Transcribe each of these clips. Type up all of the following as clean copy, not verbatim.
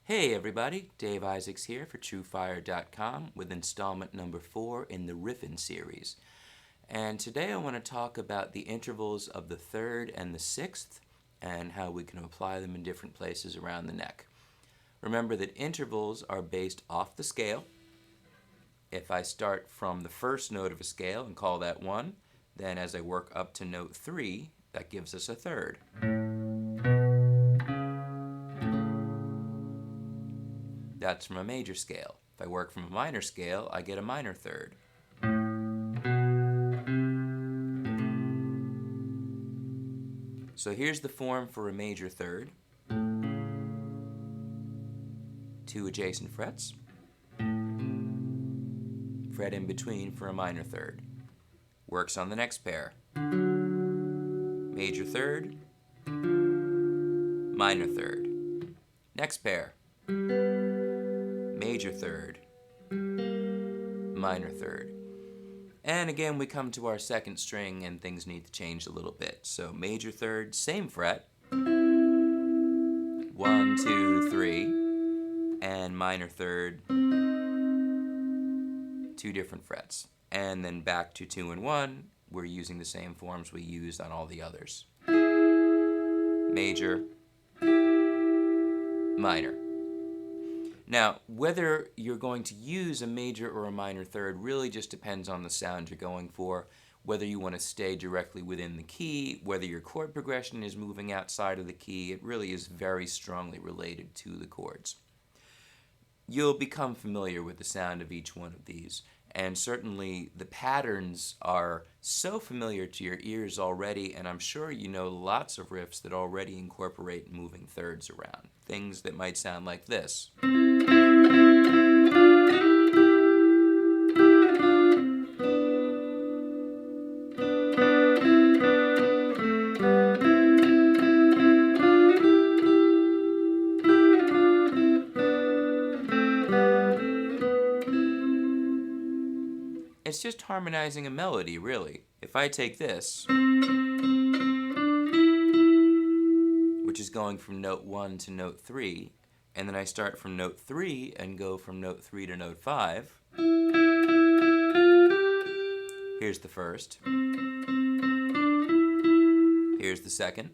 Hey everybody, Dave Isaacs here for TrueFire.com with installment number 4 in the Riffin series. And today I want to talk about the intervals of the 3rd and the 6th and how we can apply them in different places around the neck. Remember that intervals are based off the scale. If I start from the first note of a scale and call that 1, then as I work up to note 3, that gives us a third. That's from a major scale. If I work from a minor scale, I get a minor third. So here's the form for a major third. 2 adjacent frets. Fret in between for a minor third. Works on the next pair. Major third, minor third. Next pair. Major third, minor third. And again, we come to our second string and things need to change a little bit. So major third, same fret. 1, 2, 3. And minor third, 2 different frets. And then back to 2 and 1, we're using the same forms we used on all the others. Major, minor. Now, whether you're going to use a major or a minor third really just depends on the sound you're going for, whether you want to stay directly within the key, whether your chord progression is moving outside of the key. It really is very strongly related to the chords. You'll become familiar with the sound of each one of these, and certainly the patterns are so familiar to your ears already, and I'm sure you know lots of riffs that already incorporate moving thirds around. Things that might sound like this. It's just harmonizing a melody, really. If I take this, which is going from note 1 to note 3, and then I start from note 3 and go from note 3 to note 5, here's the first, here's the second,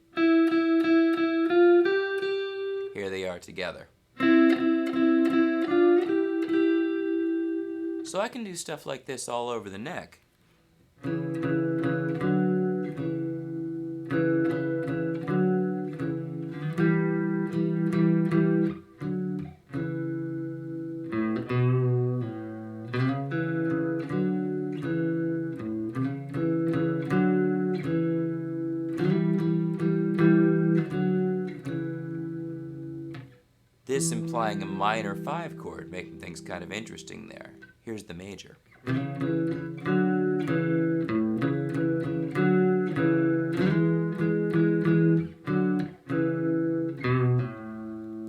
here they are together. So I can do stuff like this all over the neck. This implying a minor 5 chord, making things kind of interesting there. Here's the major.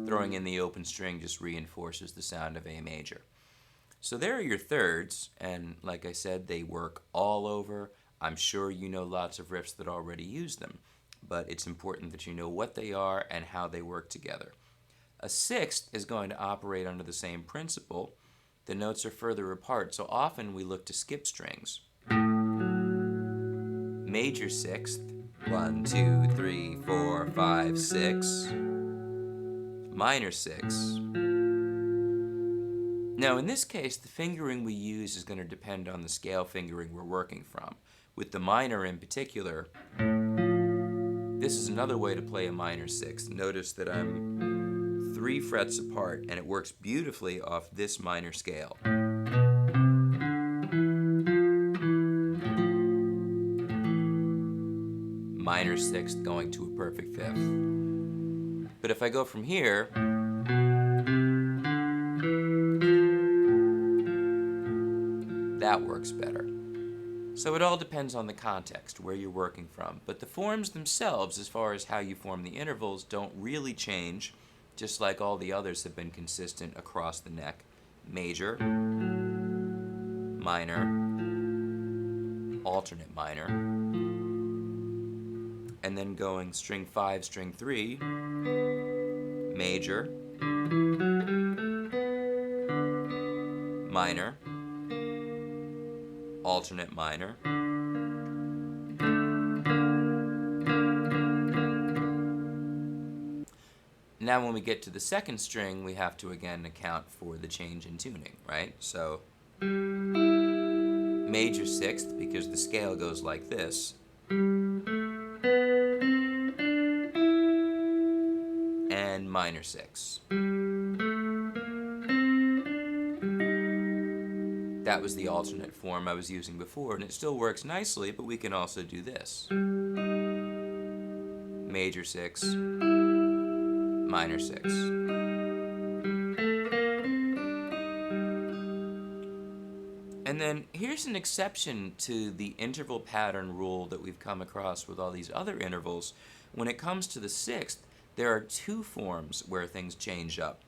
Throwing in the open string just reinforces the sound of A major. So there are your thirds, and like I said, they work all over. I'm sure you know lots of riffs that already use them, but it's important that you know what they are and how they work together. A sixth is going to operate under the same principle. The notes are further apart, so often we look to skip strings. Major sixth, 1, 2, 3, 4, 5, 6. Minor sixth. Now in this case, the fingering we use is going to depend on the scale fingering we're working from. With the minor in particular, this is another way to play a minor sixth. Notice that I'm 3 frets apart, and it works beautifully off this minor scale. Minor sixth going to a perfect fifth. But if I go from here, that works better. So it all depends on the context, where you're working from. But the forms themselves, as far as how you form the intervals, don't really change, just like all the others have been consistent across the neck. Major, minor, alternate minor, and then going string 5, string 3, major, minor, alternate minor, now when we get to the second string, we have to again account for the change in tuning, right? So major sixth, because the scale goes like this, and minor sixth. That was the alternate form I was using before, and it still works nicely, but we can also do this. Major six, minor six. And then here's an exception to the interval pattern rule that we've come across with all these other intervals. When it comes to the sixth, there are two forms where things change up.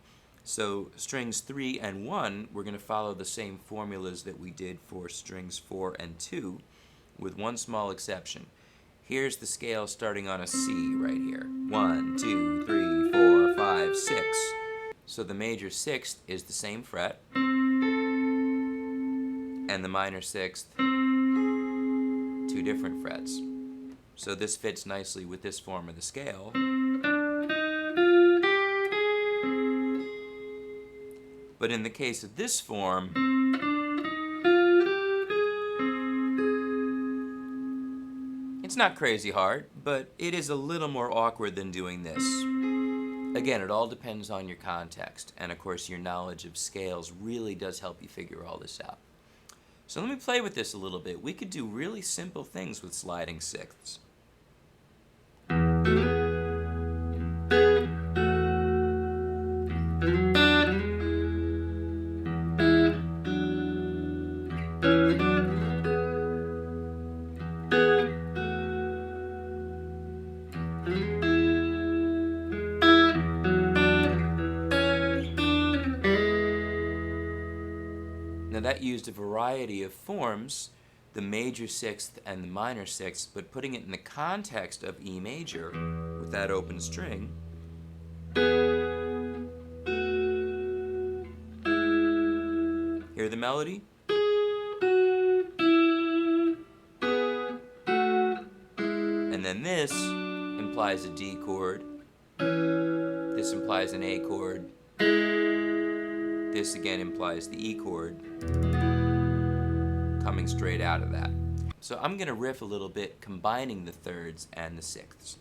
So strings 3 and 1, we're going to follow the same formulas that we did for strings 4 and 2, with one small exception. Here's the scale starting on a C right here. 1, 2, 3, 4, 5, 6. So the major sixth is the same fret, and the minor sixth, two different frets. So this fits nicely with this form of the scale. But in the case of this form, it's not crazy hard, but it is a little more awkward than doing this. Again, it all depends on your context, and of course your knowledge of scales really does help you figure all this out. So let me play with this a little bit. We could do really simple things with sliding sixths. Now that used a variety of forms, the major sixth and the minor sixth, but putting it in the context of E major with that open string, hear the melody? And then this implies a D chord, this implies an A chord, this again implies the E chord coming straight out of that. So I'm going to riff a little bit combining the thirds and the sixths.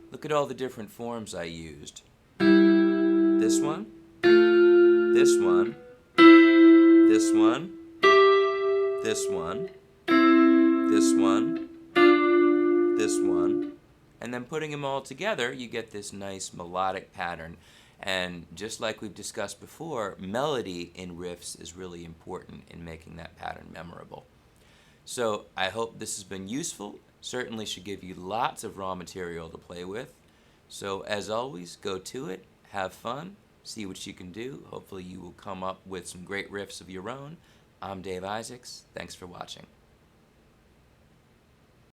Look at all the different forms I used. This one, this one, this one, this one, this one, this one, and then putting them all together, you get this nice melodic pattern. And just like we've discussed before, melody in riffs is really important in making that pattern memorable. So I hope this has been useful. Certainly should give you lots of raw material to play with. So as always, go to it, have fun, see what you can do. Hopefully you will come up with some great riffs of your own. I'm Dave Isaacs. Thanks for watching.